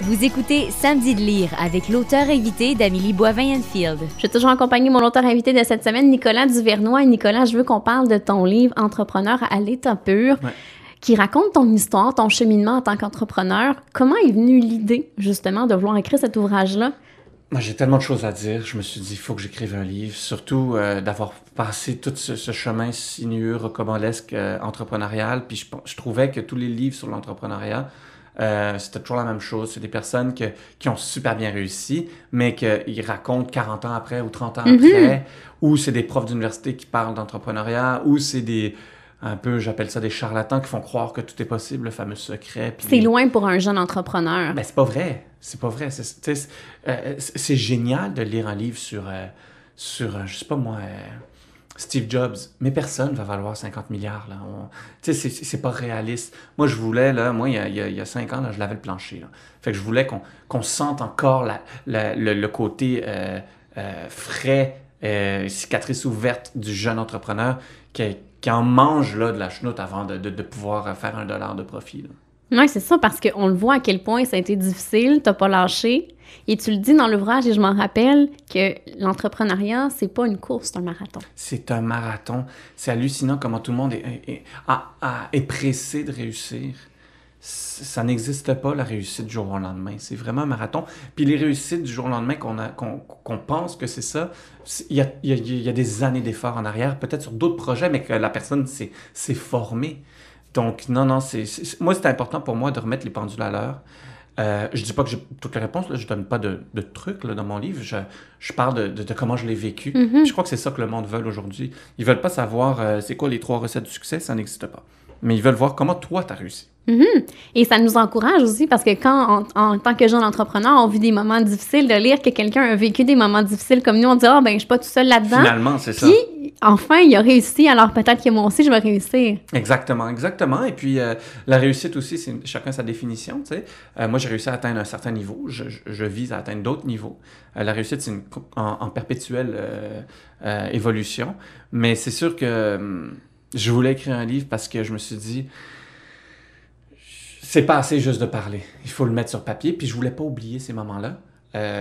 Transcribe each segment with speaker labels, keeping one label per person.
Speaker 1: Vous écoutez Samedi de lire avec l'auteur invité d'Amélie Boivin-Enfield.
Speaker 2: Je vais toujours accompagner mon auteur invité de cette semaine, Nicolas Duvernois. Et Nicolas, je veux qu'on parle de ton livre « Entrepreneur à l'état pur », qui raconte ton histoire, ton cheminement en tant qu'entrepreneur. Comment est venue l'idée, justement, de vouloir écrire cet ouvrage-là?
Speaker 3: Moi, j'ai tellement de choses à dire. Je me suis dit, il faut que j'écrive un livre. Surtout d'avoir passé tout ce chemin sinueux, rocambolesque, entrepreneurial. Puis je trouvais que tous les livres sur l'entrepreneuriat, c'était toujours la même chose. C'est des personnes qui ont super bien réussi, mais qu'ils racontent 40 ans après ou 30 ans après. Ou c'est des profs d'université qui parlent d'entrepreneuriat. Ou c'est un peu, j'appelle ça des charlatans qui font croire que tout est possible, le fameux secret. Puis
Speaker 2: c'est loin pour un jeune entrepreneur.
Speaker 3: Ben, c'est pas vrai. C'est pas vrai. C'est génial de lire un livre sur je sais pas moi, Steve Jobs. Mais personne va valoir 50 milliards. Là. C'est pas réaliste. Moi, je voulais, là, il y a 5 ans, là, je lavais le plancher. Là. Fait que je voulais qu'on sente encore le côté frais, cicatrice ouverte du jeune entrepreneur qui en mange là, de la chenoute avant de pouvoir faire $1 de profit.
Speaker 2: Oui, c'est ça, parce qu'on le voit à quel point ça a été difficile, t'as pas lâché. Et tu le dis dans l'ouvrage, et je m'en rappelle, que l'entrepreneuriat, c'est pas une course, c'est un marathon.
Speaker 3: C'est un marathon. C'est hallucinant comment tout le monde est pressé de réussir. Ça n'existe pas, la réussite du jour au lendemain. C'est vraiment un marathon. Puis les réussites du jour au lendemain qu'on pense que c'est ça, il y a des années d'efforts en arrière, peut-être sur d'autres projets, mais que la personne s'est formée. Donc, non, moi, c'est important pour moi de remettre les pendules à l'heure. Je dis pas que j'ai toutes les réponses, là, je donne pas de trucs là, dans mon livre, je parle de comment je l'ai vécu. Je crois que c'est ça que le monde veut aujourd'hui. Ils veulent pas savoir c'est quoi les 3 recettes du succès, ça n'existe pas. Mais ils veulent voir comment toi, tu as réussi.
Speaker 2: Et ça nous encourage aussi parce que quand, en tant que jeune entrepreneur, on vit des moments difficiles, de lire que quelqu'un a vécu des moments difficiles comme nous, on dit « Ah, ben je suis pas tout seul là-dedans. »
Speaker 3: Finalement, c'est ça.
Speaker 2: Puis, enfin, il a réussi, alors peut-être que moi aussi, je vais réussir.
Speaker 3: Exactement. Et puis, la réussite aussi, c'est chacun sa définition, tu sais. Moi, j'ai réussi à atteindre un certain niveau. Je vise à atteindre d'autres niveaux. La réussite, c'est en perpétuelle évolution. Mais c'est sûr que je voulais écrire un livre parce que je me suis dit... C'est pas assez juste de parler. Il faut le mettre sur papier. Puis je voulais pas oublier ces moments-là.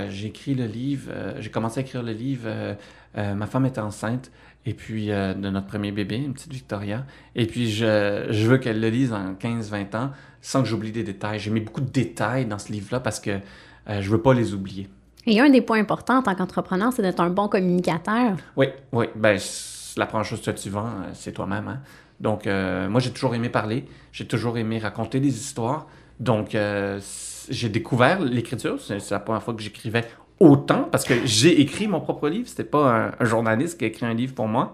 Speaker 3: J'ai écrit le livre. J'ai commencé à écrire le livre. Ma femme était enceinte. Et puis de notre premier bébé, une petite Victoria. Et puis je veux qu'elle le lise en 15-20 ans sans que j'oublie des détails. J'ai mis beaucoup de détails dans ce livre-là parce que je veux pas les oublier.
Speaker 2: Et un des points importants en tant qu'entrepreneur, c'est d'être un bon communicateur.
Speaker 3: Oui. Ben, la première chose que tu vends, c'est toi-même, hein? Donc, moi, j'ai toujours aimé parler. J'ai toujours aimé raconter des histoires. Donc, j'ai découvert l'écriture. C'est la première fois que j'écrivais autant parce que j'ai écrit mon propre livre. C'était pas un journaliste qui a écrit un livre pour moi.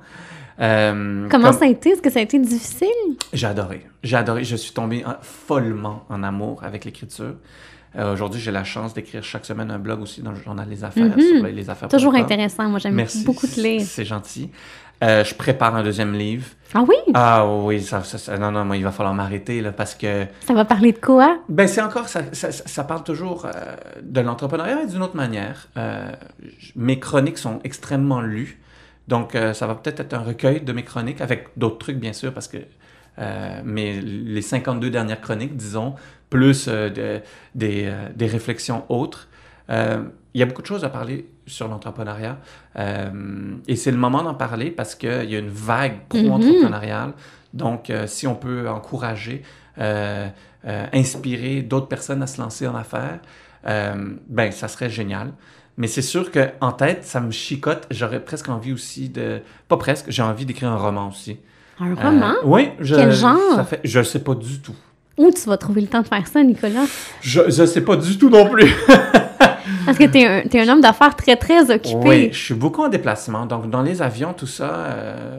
Speaker 2: Comment ça a été? Est-ce que ça a été difficile?
Speaker 3: J'ai adoré. Je suis tombé follement en amour avec l'écriture. Aujourd'hui, j'ai la chance d'écrire chaque semaine un blog aussi dans le journal Les Affaires, sur les affaires.
Speaker 2: Toujours intéressant. Moi, j'aime beaucoup te lire.
Speaker 3: C'est gentil. Je prépare un 2e livre.
Speaker 2: Ah oui?
Speaker 3: Ah oui, non, moi, il va falloir m'arrêter là, parce que...
Speaker 2: Ça va parler de quoi?
Speaker 3: Ben, c'est encore... Ça parle toujours de l'entrepreneuriat, mais d'une autre manière. Mes chroniques sont extrêmement lues. Donc, ça va peut-être être un recueil de mes chroniques, avec d'autres trucs, bien sûr, parce que... mais les 52 dernières chroniques, disons, plus des réflexions autres. Il y a beaucoup de choses à parler sur l'entrepreneuriat et c'est le moment d'en parler parce qu'il y a une vague pro-entrepreneuriale. Donc, si on peut encourager, inspirer d'autres personnes à se lancer en affaires, ben ça serait génial. Mais c'est sûr qu'en tête, ça me chicote. J'aurais presque envie aussi de... Pas presque, j'ai envie d'écrire un roman aussi.
Speaker 2: Un roman?
Speaker 3: Oui.
Speaker 2: Quel genre?
Speaker 3: Je ne sais pas du tout.
Speaker 2: Où tu vas trouver le temps de faire ça, Nicolas?
Speaker 3: Je sais pas du tout non plus.
Speaker 2: Parce que t'es un homme d'affaires très, très occupé.
Speaker 3: Oui, je suis beaucoup en déplacement. Donc, dans les avions, tout ça,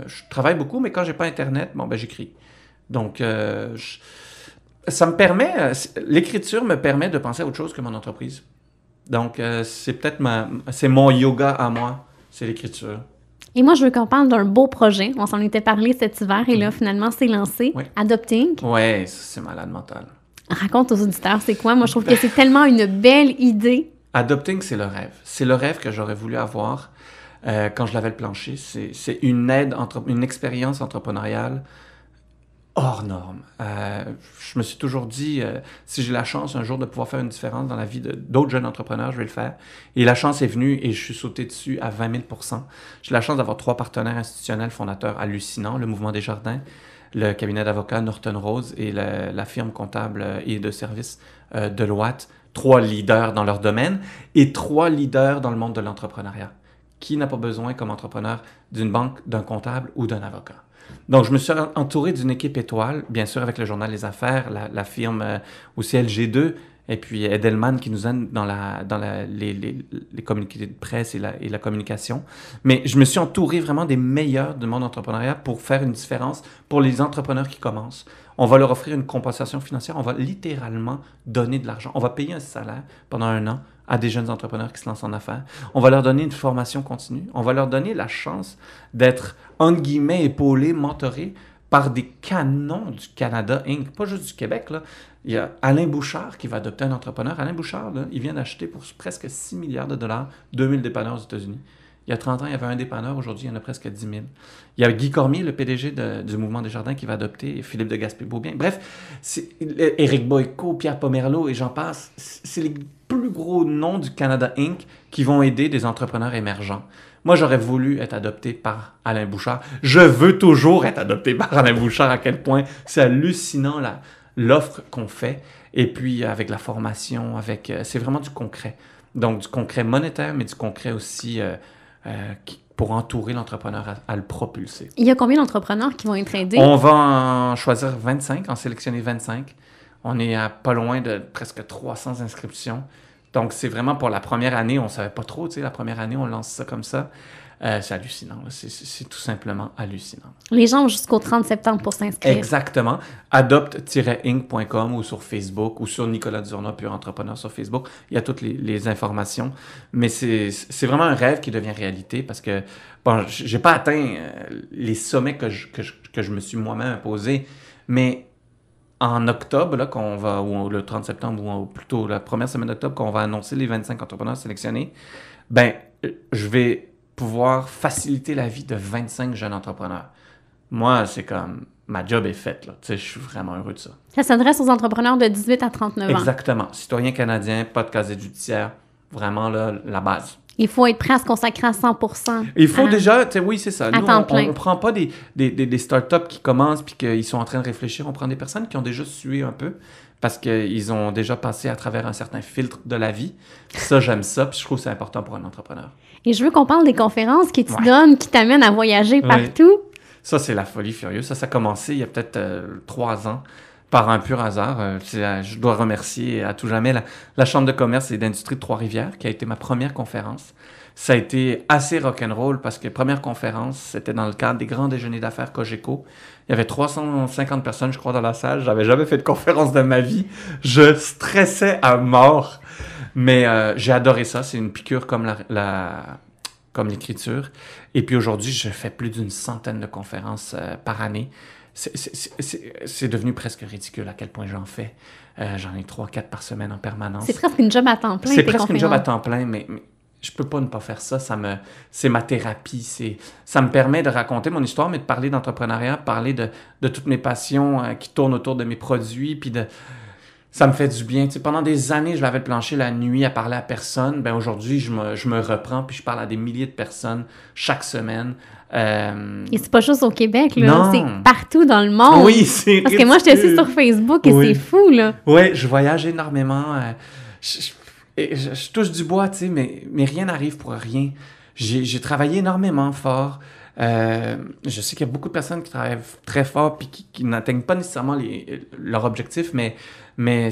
Speaker 3: je travaille beaucoup, mais quand j'ai pas Internet, ben j'écris. Donc, ça me permet... l'écriture me permet de penser à autre chose que mon entreprise. Donc, c'est mon yoga à moi, c'est l'écriture.
Speaker 2: Et moi, je veux qu'on parle d'un beau projet. On s'en était parlé cet hiver et là, finalement, c'est lancé.
Speaker 3: Oui.
Speaker 2: Adopting.
Speaker 3: Oui, c'est malade mental.
Speaker 2: Raconte aux auditeurs, c'est quoi? Moi, je trouve que c'est tellement une belle idée.
Speaker 3: Adopting, c'est le rêve. C'est le rêve que j'aurais voulu avoir quand je lavais le plancher. C'est une expérience entrepreneuriale hors norme. Je me suis toujours dit, si j'ai la chance un jour de pouvoir faire une différence dans la vie d'autres jeunes entrepreneurs, je vais le faire. Et la chance est venue et je suis sauté dessus à 20 000 %. J'ai la chance d'avoir 3 partenaires institutionnels fondateurs hallucinants, le Mouvement Desjardins, le cabinet d'avocats Norton Rose et la firme comptable et de services Deloitte. 3 leaders dans leur domaine et 3 leaders dans le monde de l'entrepreneuriat. Qui n'a pas besoin comme entrepreneur d'une banque, d'un comptable ou d'un avocat? Donc, je me suis entouré d'une équipe étoile, bien sûr avec le journal Les Affaires, la firme aussi LG2, et puis Edelman qui nous aide dans les communiqués de presse et la communication. Mais je me suis entouré vraiment des meilleurs du monde entrepreneuriat pour faire une différence pour les entrepreneurs qui commencent. On va leur offrir une compensation financière, on va littéralement donner de l'argent. On va payer un salaire pendant 1 an à des jeunes entrepreneurs qui se lancent en affaires. On va leur donner une formation continue. On va leur donner la chance d'être, entre guillemets, épaulés, mentorés par des canons du Canada Inc., pas juste du Québec, là. Il y a Alain Bouchard qui va adopter un entrepreneur. Alain Bouchard, là, il vient d'acheter pour presque 6 milliards de dollars 2000 dépanneurs aux États-Unis. Il y a 30 ans, il y avait un dépanneur. Aujourd'hui, il y en a presque 10 000. Il y a Guy Cormier, le PDG du Mouvement Desjardins, qui va adopter, et Philippe de Gaspé-Beaubien. Bref, Éric Boyko, Pierre Pomerleau et j'en passe. C'est les plus gros noms du Canada Inc. qui vont aider des entrepreneurs émergents. Moi, j'aurais voulu être adopté par Alain Bouchard. Je veux toujours être adopté par Alain Bouchard, à quel point c'est hallucinant l'offre qu'on fait. Et puis, avec la formation, c'est vraiment du concret. Donc, du concret monétaire, mais du concret aussi pour entourer l'entrepreneur à le propulser.
Speaker 2: Il y a combien d'entrepreneurs qui vont être aidés?
Speaker 3: On va en choisir 25, en sélectionner 25. On est à pas loin de presque 300 inscriptions. Donc, c'est vraiment pour la première année, on ne savait pas trop, tu sais, la première année, on lance ça comme ça. C'est hallucinant, là. C'est tout simplement hallucinant.
Speaker 2: Les gens ont jusqu'au 30 septembre pour s'inscrire.
Speaker 3: Exactement. Adopt-inc.com ou sur Facebook ou sur Nicolas Duzorno, Pur Entrepreneur sur Facebook. Il y a toutes les informations. Mais c'est vraiment un rêve qui devient réalité parce que, bon, j'ai pas atteint les sommets que je me suis moi-même imposé, mais en octobre, là, ou le 30 septembre, ou plutôt la première semaine d'octobre, qu'on va annoncer les 25 entrepreneurs sélectionnés, ben, je vais pouvoir faciliter la vie de 25 jeunes entrepreneurs. Moi, c'est comme, ma job est faite, là. Tu sais, je suis vraiment heureux de ça.
Speaker 2: Ça s'adresse aux entrepreneurs de 18 à 39 ans.
Speaker 3: Exactement. Citoyen canadien, pas de casier judiciaire, vraiment, là, la base.
Speaker 2: Il faut être prêt à se consacrer à 100%.
Speaker 3: Il faut déjà, oui, c'est ça. Nous,
Speaker 2: on
Speaker 3: ne prend pas des startups qui commencent puis qu'ils sont en train de réfléchir. On prend des personnes qui ont déjà sué un peu parce qu'ils ont déjà passé à travers un certain filtre de la vie. Ça, j'aime ça, puis je trouve que c'est important pour un entrepreneur.
Speaker 2: Et je veux qu'on parle des conférences que tu donnes, qui t'amènent à voyager partout.
Speaker 3: Ça, c'est la folie furieuse. Ça a commencé il y a peut-être 3 ans. Par un pur hasard, je dois remercier à tout jamais la Chambre de commerce et d'industrie de Trois-Rivières, qui a été ma première conférence. Ça a été assez rock'n'roll parce que première conférence, c'était dans le cadre des grands déjeuners d'affaires Cogeco. Il y avait 350 personnes, je crois, dans la salle. J'avais jamais fait de conférence de ma vie. Je stressais à mort. Mais j'ai adoré ça. C'est une piqûre comme comme l'écriture. Et puis aujourd'hui, je fais plus d'une centaine de conférences par année. C'est devenu presque ridicule à quel point j'en fais. J'en ai 3-4 par semaine en permanence.
Speaker 2: C'est presque une job à temps plein.
Speaker 3: C'est presque une job à temps plein, mais je peux pas ne pas faire ça. C'est ma thérapie. Ça me permet de raconter mon histoire, mais de parler d'entrepreneuriat, parler de toutes mes passions qui tournent autour de mes produits, puis ça me fait du bien. Tu sais, pendant des années, je lavais le plancher la nuit à parler à personne. Ben aujourd'hui, je me reprends puis je parle à des milliers de personnes chaque semaine.
Speaker 2: Et c'est pas juste au Québec, là.
Speaker 3: Non.
Speaker 2: C'est partout dans le monde.
Speaker 3: Oui, c'est
Speaker 2: Parce que moi, je te suis sur Facebook et c'est fou, là.
Speaker 3: Oui, je voyage énormément. Je touche du bois, tu sais, mais rien n'arrive pour rien. J'ai travaillé énormément fort. Je sais qu'il y a beaucoup de personnes qui travaillent très fort puis qui n'atteignent pas nécessairement leur objectif, mais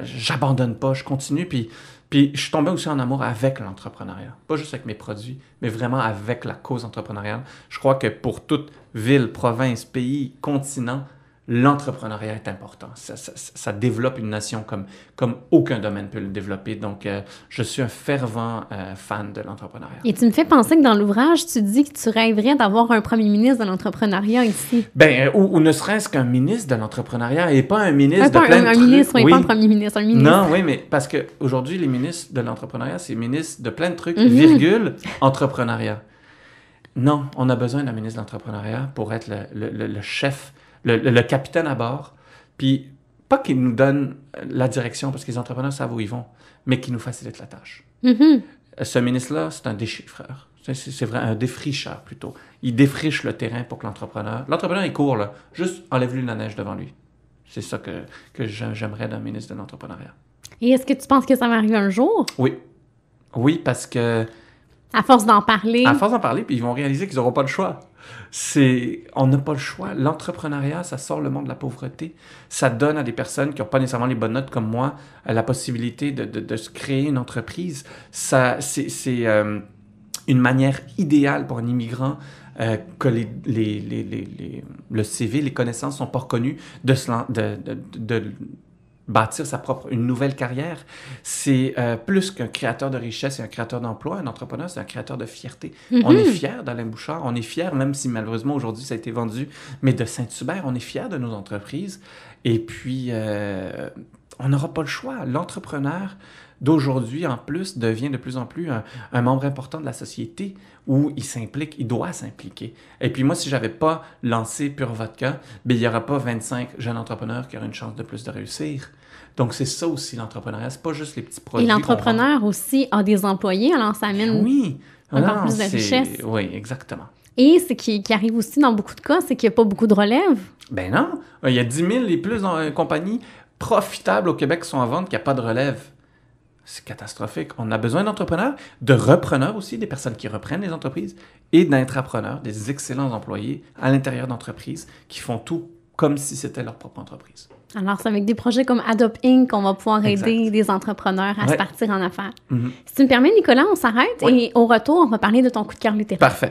Speaker 3: j'abandonne pas, je continue. Puis je suis tombé aussi en amour avec l'entrepreneuriat. Pas juste avec mes produits, mais vraiment avec la cause entrepreneuriale. Je crois que pour toute ville, province, pays, continent, l'entrepreneuriat est important. Ça développe une nation comme aucun domaine peut le développer. Donc, je suis un fervent fan de l'entrepreneuriat.
Speaker 2: Et tu me fais penser que dans l'ouvrage, tu dis que tu rêverais d'avoir un premier ministre de l'entrepreneuriat ici.
Speaker 3: Ben, ou ne serait-ce qu'un ministre de l'entrepreneuriat et pas un ministre de plein de trucs.
Speaker 2: Ministre, oui, pas un premier ministre, un ministre.
Speaker 3: Non, oui, mais parce qu'aujourd'hui, les ministres de l'entrepreneuriat, c'est ministres de plein de trucs, virgule, entrepreneuriat. Non, on a besoin d'un ministre de l'entrepreneuriat pour être le chef le capitaine à bord, puis pas qu'il nous donne la direction, parce que les entrepreneurs savent où ils vont, mais qu'il nous facilite la tâche.
Speaker 2: Mhm.
Speaker 3: Ce ministre-là, c'est un déchiffreur. C'est vrai, un défricheur plutôt. Il défriche le terrain pour que l'entrepreneur, il court, là. Juste enlève-lui la neige devant lui. C'est ça que j'aimerais d'un ministre de l'entrepreneuriat.
Speaker 2: Et est-ce que tu penses que ça va arriver un jour?
Speaker 3: Oui. Oui, parce que...
Speaker 2: À force d'en parler.
Speaker 3: À force d'en parler, puis ils vont réaliser qu'ils n'auront pas le choix. On n'a pas le choix. L'entrepreneuriat, ça sort le monde de la pauvreté. Ça donne à des personnes qui n'ont pas nécessairement les bonnes notes comme moi la possibilité de se créer une entreprise. C'est une manière idéale pour un immigrant que le CV, les connaissances ne sont pas reconnues, de bâtir une nouvelle carrière. C'est plus qu'un créateur de richesse et un créateur d'emploi. Un entrepreneur, c'est un créateur de fierté. Mm-hmm. On est fiers d'Alain Bouchard, on est fiers, même si malheureusement aujourd'hui ça a été vendu, mais de Saint-Hubert, on est fiers de nos entreprises. Et puis, on n'aura pas le choix. L'entrepreneur d'aujourd'hui, en plus, devient de plus en plus un membre important de la société où il doit s'impliquer. Et puis moi, si je n'avais pas lancé Pure Vodka, il n'y aura pas 25 jeunes entrepreneurs qui auraient une chance de plus de réussir. Donc, c'est ça aussi l'entrepreneuriat. C'est pas juste les petits produits.
Speaker 2: Et l'entrepreneur aussi a des employés, alors ça amène encore plus de richesse.
Speaker 3: Oui, exactement.
Speaker 2: Et ce qui arrive aussi dans beaucoup de cas, c'est qu'il n'y a pas beaucoup de relève.
Speaker 3: Ben non. Il y a 10 000 et plus compagnies profitables au Québec qui sont en vente, qu'il n'y a pas de relève. C'est catastrophique. On a besoin d'entrepreneurs, de repreneurs aussi, des personnes qui reprennent les entreprises, et d'intrapreneurs, des excellents employés à l'intérieur d'entreprises qui font tout comme si c'était leur propre entreprise.
Speaker 2: Alors, c'est avec des projets comme Adopt Inc. qu'on va pouvoir aider des entrepreneurs à se partir en affaires. Mm-hmm. Si tu me permets, Nicolas, on s'arrête et au retour, on va parler de ton coup de cœur littéraire.
Speaker 3: Parfait.